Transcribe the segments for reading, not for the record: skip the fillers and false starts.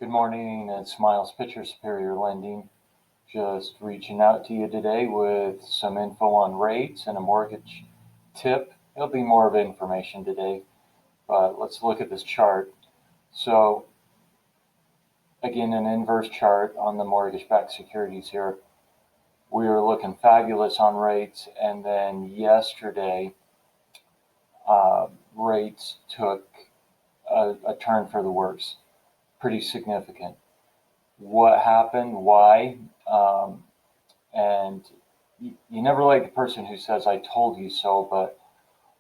Good morning, it's Miles Pitcher, Superior Lending. Just reaching out to you today with some info on rates and a mortgage tip. It'll be more of information today, but let's look at this chart. So, again, an inverse chart on the mortgage-backed securities here. We were looking fabulous on rates, and then yesterday, rates took a turn for the worse. Pretty significant. What happened, why, and you never like the person who says, I told you so, but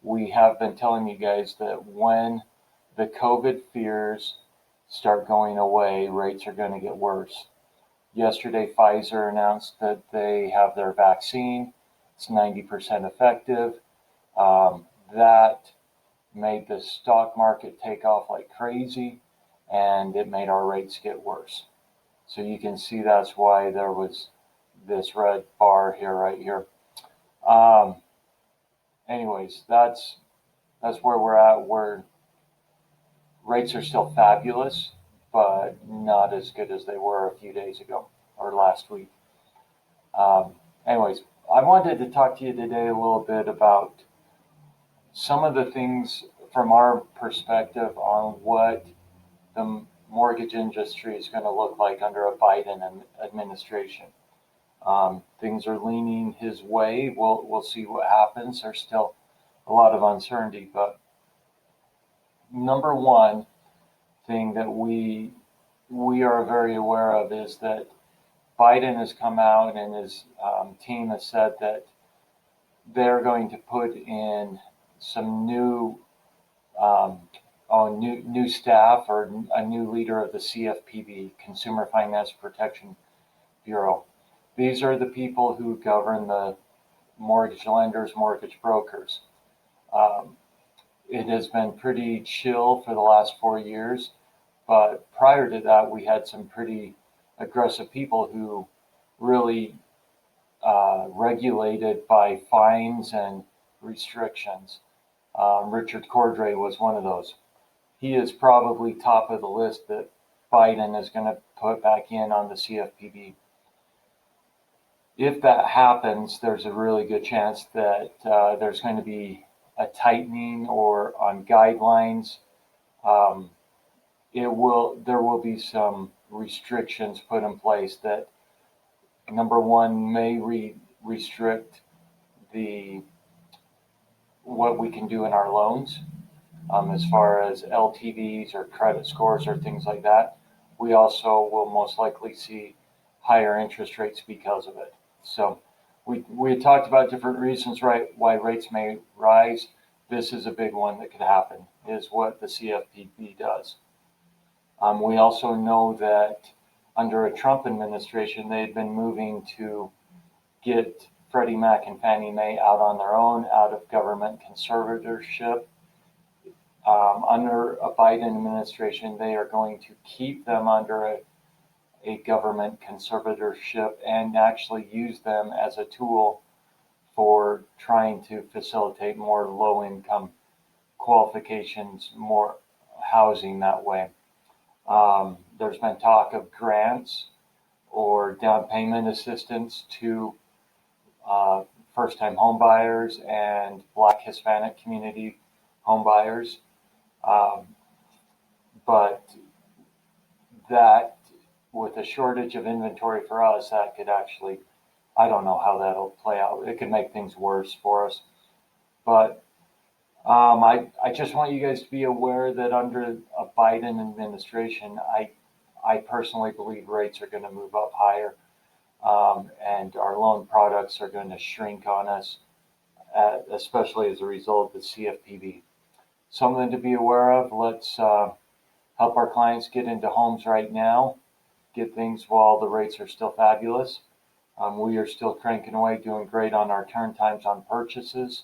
we have been telling you guys that when the COVID fears start going away, rates are going to get worse. Yesterday, Pfizer announced that they have their vaccine. It's 90% effective. That made the stock market take off like crazy, and it made our rates get worse. So you can see that's why there was this red bar here, right here. Anyways, that's where we're at. Where rates are still fabulous, but not as good as they were a few days ago or last week. Anyways, I wanted to talk to you today a little bit about some of the things from our perspective on what the mortgage industry is going to look like under a Biden administration. Things are leaning his way. We'll see what happens. There's still a lot of uncertainty, but number one thing that we are very aware of is that Biden has come out and his team has said that they're going to put in some new staff or a new leader of the CFPB, Consumer Finance Protection Bureau. These are the people who govern the mortgage lenders, mortgage brokers. It has been pretty chill for the last 4 years, but prior to that, we had some pretty aggressive people who really regulated by fines and restrictions. Richard Cordray was one of those. He is probably top of the list that Biden is going to put back in on the CFPB. If that happens, there's a really good chance that there's going to be a tightening or on guidelines. There will be some restrictions put in place that, number one, may restrict what we can do in our loans, as far as LTVs or credit scores or things like that. We also will most likely see higher interest rates because of it. So we had talked about different reasons, right, why rates may rise. This is a big one that could happen, is what the CFPB does. We also know that under a Trump administration, they had been moving to get Freddie Mac and Fannie Mae out on their own, out of government conservatorship. Under a Biden administration, they are going to keep them under a government conservatorship and actually use them as a tool for trying to facilitate more low-income qualifications, more housing that way. There's been talk of grants or down payment assistance to first-time homebuyers and Black Hispanic community homebuyers. But that, with a shortage of inventory for us, that could actually, I don't know how that'll play out. It could make things worse for us. But I just want you guys to be aware that under a Biden administration, I personally believe rates are going to move up higher, and our loan products are going to shrink on us, especially as a result of the CFPB. Something to be aware of. Let's help our clients get into homes right now, get things while the rates are still fabulous. We are still cranking away, doing great on our turn times on purchases.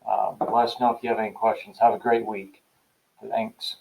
Let us know if you have any questions. Have a great week. Thanks.